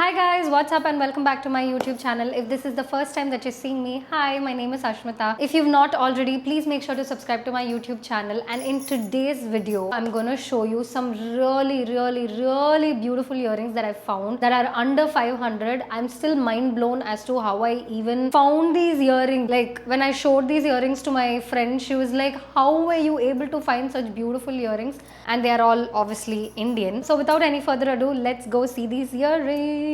Hi guys, what's up and welcome back to my YouTube channel. If this is the first time that you're seeing me, hi, my name is Ashmita. If you've not already, please make sure to subscribe to my YouTube channel. And in today's video, I'm gonna show you some really beautiful earrings that I found that are under 500. I'm still mind blown as to how I even found these earrings. Like when I showed these earrings to my friend, she was like, how were you able to find such beautiful earrings? And they are all obviously Indian. So without any further ado, let's go see these earrings.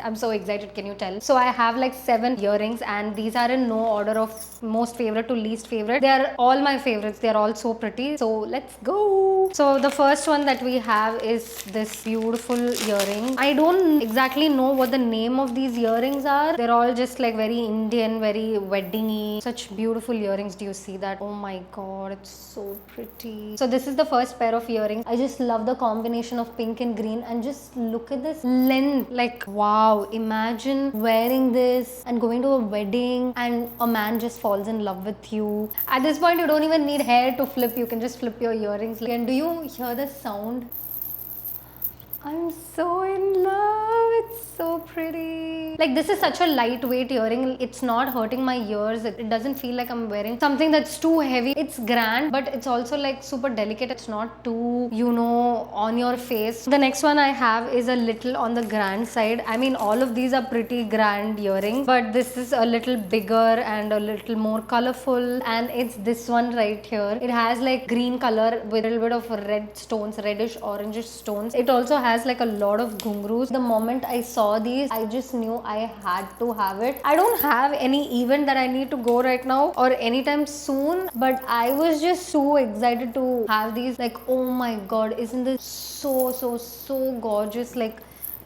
I'm so excited, can you tell? So I have like 7 earrings and these are in no order of most favorite to least favorite. They are all my favorites. They are all so pretty. So let's go. So the first one that we have is this beautiful earring. I don't exactly know what the name of these earrings are. They're all just like very Indian, very wedding-y. Such beautiful earrings. Do you see that? Oh my god, it's so pretty. So this is the first pair of earrings. I just love the combination of pink and green, and just look at this length. Like wow, imagine wearing this and going to a wedding and a man just falls in love with you. At this point you don't even need hair to flip. You can just flip your earrings. And do you hear the sound? I'm so in love. It's so pretty. Like this is such a lightweight earring. It's not hurting my ears. It doesn't feel like I'm wearing something that's too heavy. It's grand, but it's also like super delicate. It's not too, on your face. The next one I have is a little on the grand side. I mean, all of these are pretty grand earrings, but this is a little bigger and a little more colorful. And it's this one right here. It has like green color with a little bit of red stones, reddish orangish stones. It also has like a lot of ghungroos. The moment I saw these, I just knew I had to have it. I don't have any event that I need to go right now or anytime soon, but I was just so excited to have these. Like, oh my god, isn't this so gorgeous? Like,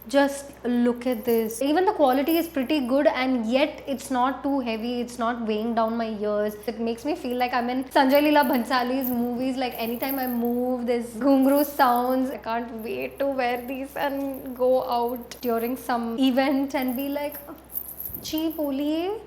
just look at this. Even the quality is pretty good, and yet it's not too heavy. It's not weighing down my ears. It makes me feel like I'm in Sanjay Leela Bhansali's movies. Like anytime I move, this ghungru sounds. I can't wait to wear these and go out during some event and be like, जी बोलिए,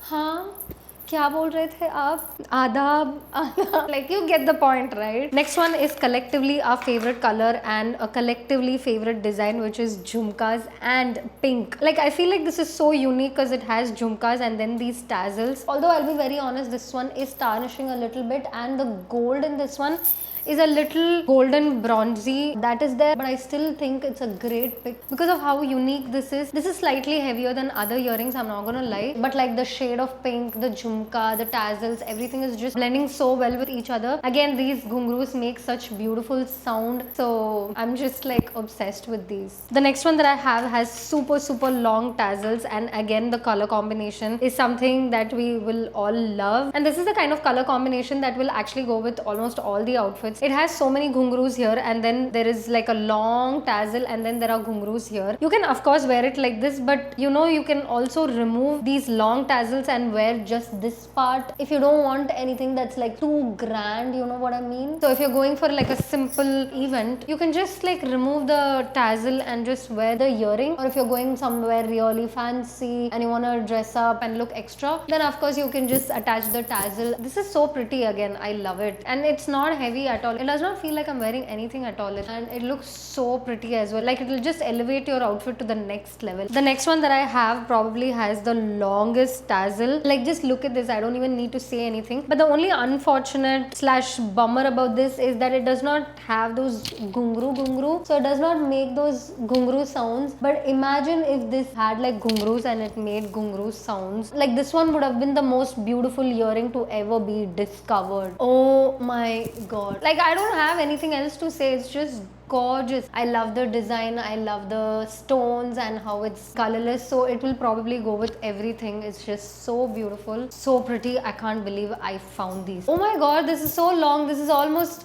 हाँ क्या बोल रहे थे आप? आदाब. Like you get the point, right? Next one is collectively our favorite color and a collectively favorite design, which is jhumkas and pink. Like I feel like this is so unique because it has jhumkas and then these tassels. Although I'll be very honest, this one is tarnishing a little bit, and the gold in this one is a little golden bronzy that is there, but I still think it's a great pick because of how unique this is. This is slightly heavier than other earrings, I'm not gonna lie, but like the shade of pink, the jhumka, the tassels, everything is just blending so well with each other. Again, these ghungroos make such beautiful sound, so I'm just like obsessed with these. The next one that I have has super long tassels, and again the color combination is something that we will all love, and this is the kind of color combination that will actually go with almost all the outfits. It has so many ghungroos here, and then there is like a long tassel, and then there are ghungroos here. You can of course wear it like this, but you can also remove these long tassels and wear just this part if you don't want anything that's like too grand, you know what I mean? So if you're going for like a simple event, you can just like remove the tassel and just wear the earring. Or if you're going somewhere really fancy and you want to dress up and look extra, then of course you can just attach the tassel. This is so pretty. Again, I love it, and it's not heavy at all. It does not feel like I'm wearing anything at all, and it looks so pretty as well. Like it will just elevate your outfit to the next level. The next one that I have probably has the longest tassel. Like just look at this. I don't even need to say anything, but the only unfortunate slash bummer about this is that it does not have those ghungru, so it does not make those ghungru sounds. But imagine if this had like ghungrus and it made ghungru sounds. Like this one would have been the most beautiful earring to ever be discovered. Oh my god, like I don't have anything else to say. It's just gorgeous. I love the design, I love the stones and how it's colorless, so it will probably go with everything. It's just so beautiful, so pretty. I can't believe I found these. Oh my god, this is so long. This is almost,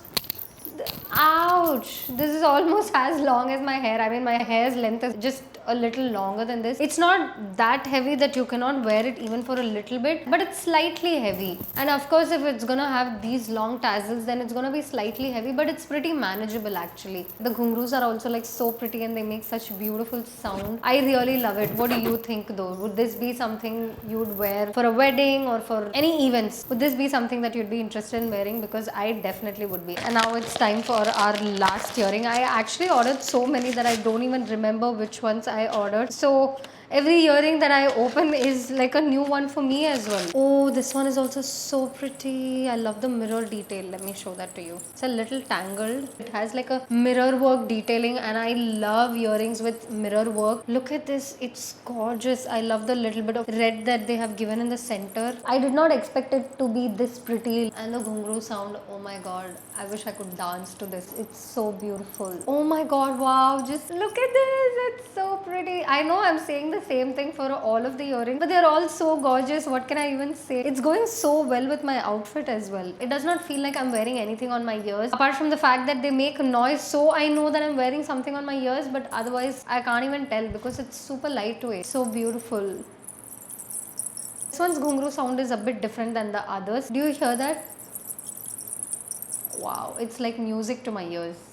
ouch, this is almost as long as my hair. I mean, my hair's length is just a little longer than this. It's not that heavy that you cannot wear it even for a little bit, but it's slightly heavy. And of course, if it's gonna have these long tassels, then it's gonna be slightly heavy, but it's pretty manageable actually. The ghungroos are also like so pretty, and they make such beautiful sound. I really love it. What do you think though? Would this be something you would wear for a wedding or for any events? Would this be something that you'd be interested in wearing? Because I definitely would be. And now it's time time for our last earring. I actually ordered so many that I don't even remember which ones I ordered. So every earring that I open is like a new one for me as well. Oh, this one is also so pretty. I love the mirror detail. Let me show that to you. It's a little tangled. It has like a mirror work detailing, and I love earrings with mirror work. Look at this. It's gorgeous. I love the little bit of red that they have given in the center. I did not expect it to be this pretty. And the ghungru sound, oh my god. I wish I could dance to this. It's so beautiful. Oh my god, wow. Just look at this. It's so pretty. I know I'm saying the same thing for all of the earrings, but they're all so gorgeous. What can I even say? It's going so well with my outfit as well. It does not feel like I'm wearing anything on my ears apart from the fact that they make noise, so I know that I'm wearing something on my ears, but otherwise I can't even tell because it's super lightweight. So beautiful. This one's ghungru sound is a bit different than the others. Do you hear that? Wow, it's like music to my ears.